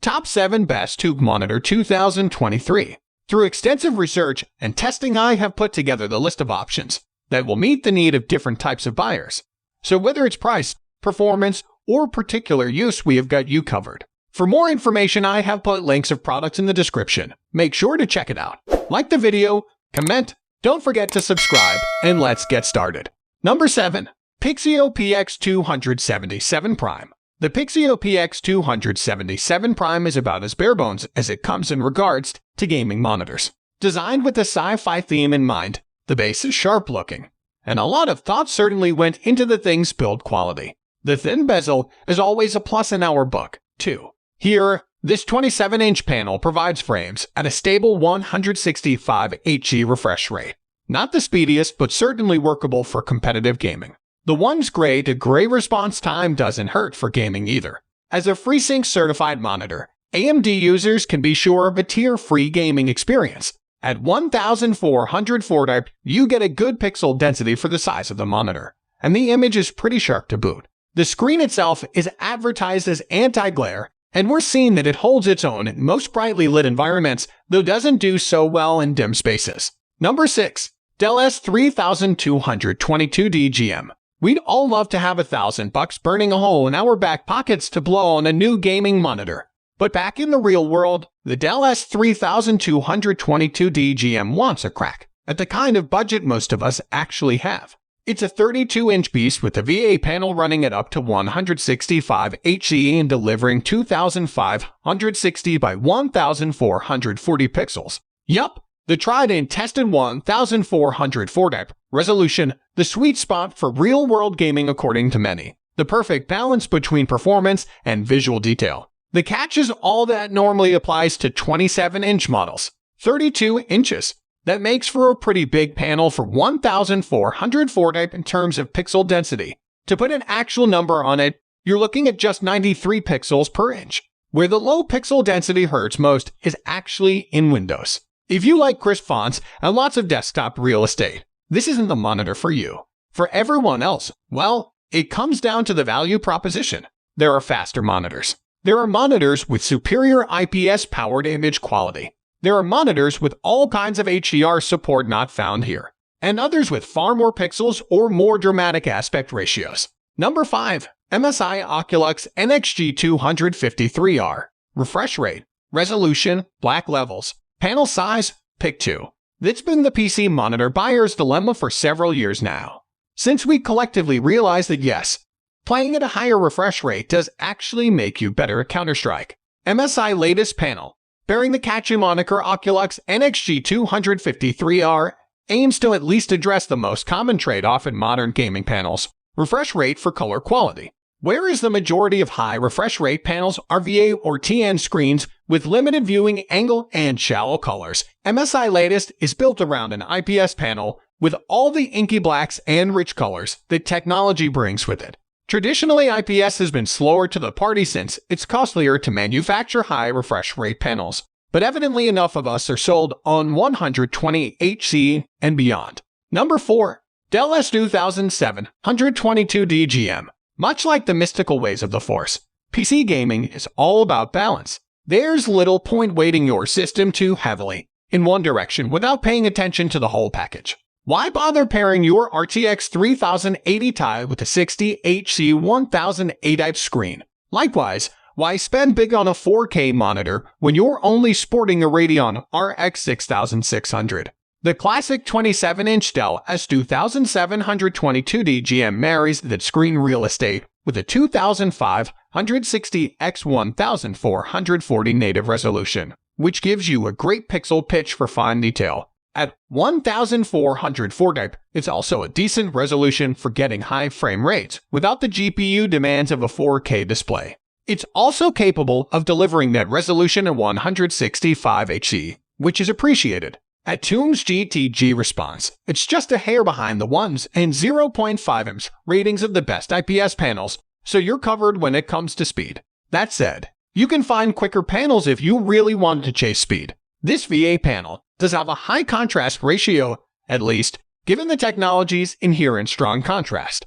Top 7 Best Tube Monitor 2023. Through extensive research and testing, I have put together the list of options that will meet the need of different types of buyers. So whether it's price, performance, or particular use, we have got you covered. For more information, I have put links of products in the description. Make sure to check it out. Like the video, comment, don't forget to subscribe, and let's get started. Number 7. Pixio PX277 Prime. The Pixio PX277 Prime is about as bare bones as it comes in regards to gaming monitors. Designed with a sci-fi theme in mind, the base is sharp looking, and a lot of thought certainly went into the thing's build quality. The thin bezel is always a plus in our book, too. Here, this 27-inch panel provides frames at a stable 165 Hz refresh rate. Not the speediest, but certainly workable for competitive gaming. The one's gray to gray response time doesn't hurt for gaming either. As a FreeSync certified monitor, AMD users can be sure of a tier-free gaming experience. At 1440 dpi, you get a good pixel density for the size of the monitor, and the image is pretty sharp to boot. The screen itself is advertised as anti-glare, and we're seeing that it holds its own in most brightly lit environments, though doesn't do so well in dim spaces. Number 6. Dell S3222 DGM. We'd all love to have $1,000 burning a hole in our back pockets to blow on a new gaming monitor. But back in the real world, the Dell S3222 DGM wants a crack at the kind of budget most of us actually have. It's a 32-inch beast with a VA panel running at up to 165 Hz and delivering 2560 by 1440 pixels. Yup, the tried and tested 1440 dpi resolution, the sweet spot for real-world gaming according to many. The perfect balance between performance and visual detail. The catch is all that normally applies to 27-inch models. 32 inches. That makes for a pretty big panel for 1440 dpi in terms of pixel density. To put an actual number on it, you're looking at just 93 pixels per inch. Where the low pixel density hurts most is actually in Windows. If you like crisp fonts and lots of desktop real estate, this isn't the monitor for you. For everyone else, well, it comes down to the value proposition. There are faster monitors. There are monitors with superior IPS-powered image quality. There are monitors with all kinds of HDR support not found here, and others with far more pixels or more dramatic aspect ratios. Number 5. MSI Oculux NXG253R. Refresh rate, resolution, black levels, panel size, pick 2. That's been the PC monitor buyer's dilemma for several years now. Since we collectively realized that yes, playing at a higher refresh rate does actually make you better at Counter-Strike. MSI latest panel, bearing the catchy moniker Oculux NXG253R, aims to at least address the most common trade-off in modern gaming panels, refresh rate for color quality. Whereas the majority of high refresh rate panels are VA or TN screens with limited viewing angle and shallow colors, MSI latest is built around an IPS panel with all the inky blacks and rich colors that technology brings with it. Traditionally, IPS has been slower to the party since it's costlier to manufacture high refresh rate panels, but evidently enough of us are sold on 120 Hz and beyond. Number 4. Dell S2722 DGM. Much like the mystical ways of the Force, PC gaming is all about balance. There's little point weighting your system too heavily in one direction without paying attention to the whole package. Why bother pairing your RTX 3080 Ti with a 60 Hz 1008 dpi screen? Likewise, why spend big on a 4K monitor when you're only sporting a Radeon RX 6600? The classic 27-inch Dell S2722 DGM marries that screen real estate with a 2560 x 1440 native resolution, which gives you a great pixel pitch for fine detail. At 1440 dpi, it's also a decent resolution for getting high frame rates without the GPU demands of a 4K display. It's also capable of delivering that resolution at 165 Hz, which is appreciated. At TUM's GTG response, it's just a hair behind the 1s and 0.5 ms ratings of the best IPS panels, so you're covered when it comes to speed. That said, you can find quicker panels if you really want to chase speed. This VA panel does have a high contrast ratio, at least, given the technology's inherent strong contrast.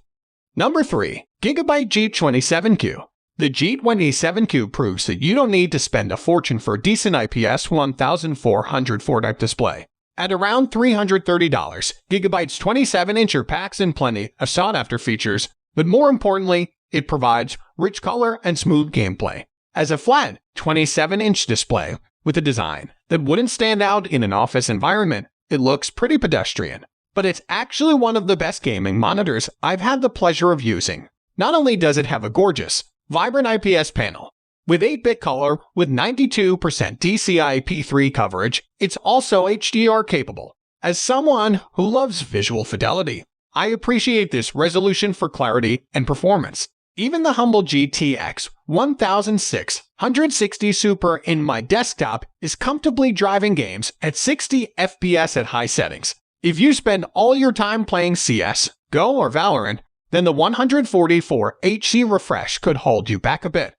Number 3. Gigabyte G27Q. The G27Q proves that you don't need to spend a fortune for a decent IPS 1400 type display. At around $330, Gigabyte's 27-incher packs in plenty of sought-after features, but more importantly, it provides rich color and smooth gameplay. As a flat 27-inch display with a design that wouldn't stand out in an office environment, it looks pretty pedestrian. But it's actually one of the best gaming monitors I've had the pleasure of using. Not only does it have a gorgeous, vibrant IPS panel with 8-bit color with 92% DCI-P3 coverage, it's also HDR capable. As someone who loves visual fidelity, I appreciate this resolution for clarity and performance. Even the humble GTX 1660 Super in my desktop is comfortably driving games at 60 FPS at high settings. If you spend all your time playing CS, Go, or Valorant, then the 144 Hz refresh could hold you back a bit.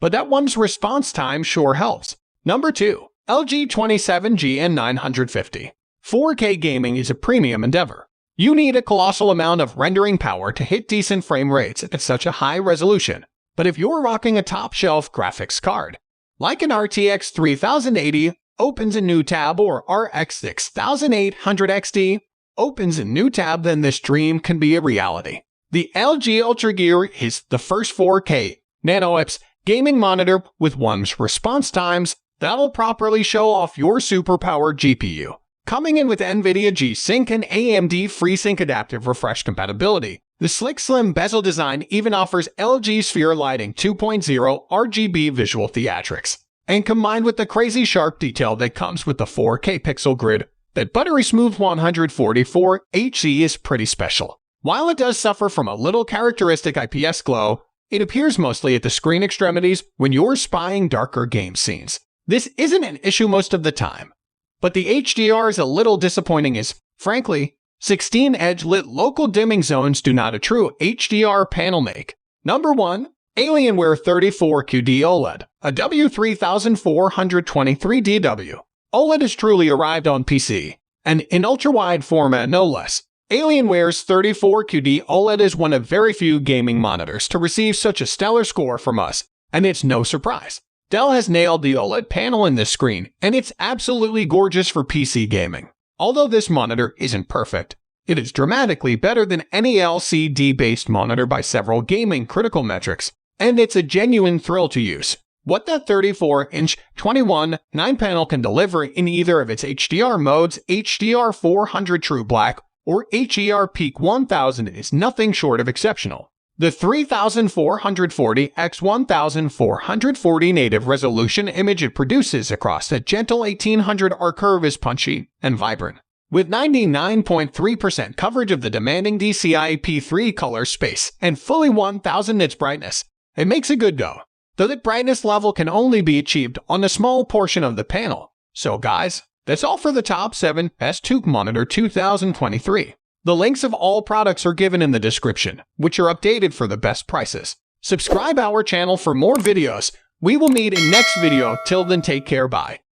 But that one's response time sure helps. Number 2. LG 27GN950. 4K gaming is a premium endeavor. You need a colossal amount of rendering power to hit decent frame rates at such a high resolution. But if you're rocking a top-shelf graphics card, like an RTX 3080 opens a new tab or RX 6800 XT opens a new tab, then this dream can be a reality. The LG Ultra Gear is the first 4K nano-IPS gaming monitor with one's response times that'll properly show off your superpowered GPU. Coming in with NVIDIA G-Sync and AMD FreeSync adaptive refresh compatibility, the slick slim bezel design even offers LG Sphere Lighting 2.0 RGB visual theatrics. And combined with the crazy sharp detail that comes with the 4K pixel grid, that buttery smooth 144 Hz is pretty special. While it does suffer from a little characteristic IPS glow, it appears mostly at the screen extremities when you're spying darker game scenes. This isn't an issue most of the time, but the HDR is a little disappointing as, frankly, 16 edge-lit local dimming zones do not a true HDR panel make. Number 1. Alienware 34QD OLED, a W3423DW. OLED has truly arrived on PC, and in ultra-wide format no less. Alienware's 34QD OLED is one of very few gaming monitors to receive such a stellar score from us, and it's no surprise. Dell has nailed the OLED panel in this screen, and it's absolutely gorgeous for PC gaming. Although this monitor isn't perfect, it is dramatically better than any LCD-based monitor by several gaming critical metrics, and it's a genuine thrill to use. What that 34-inch 21:9 panel can deliver in either of its HDR modes, HDR 400 True Black or HDR Peak 1000, is nothing short of exceptional. The 3440 x 1440 native resolution image it produces across a gentle 1800R curve is punchy and vibrant. With 99.3% coverage of the demanding DCI-P3 color space and fully 1000 nits brightness, it makes a good go, though that brightness level can only be achieved on a small portion of the panel. So guys, that's all for the top 7 best Took Monitor 2023. The links of all products are given in the description, which are updated for the best prices. Subscribe our channel for more videos. We will meet in next video. Till then, take care, bye.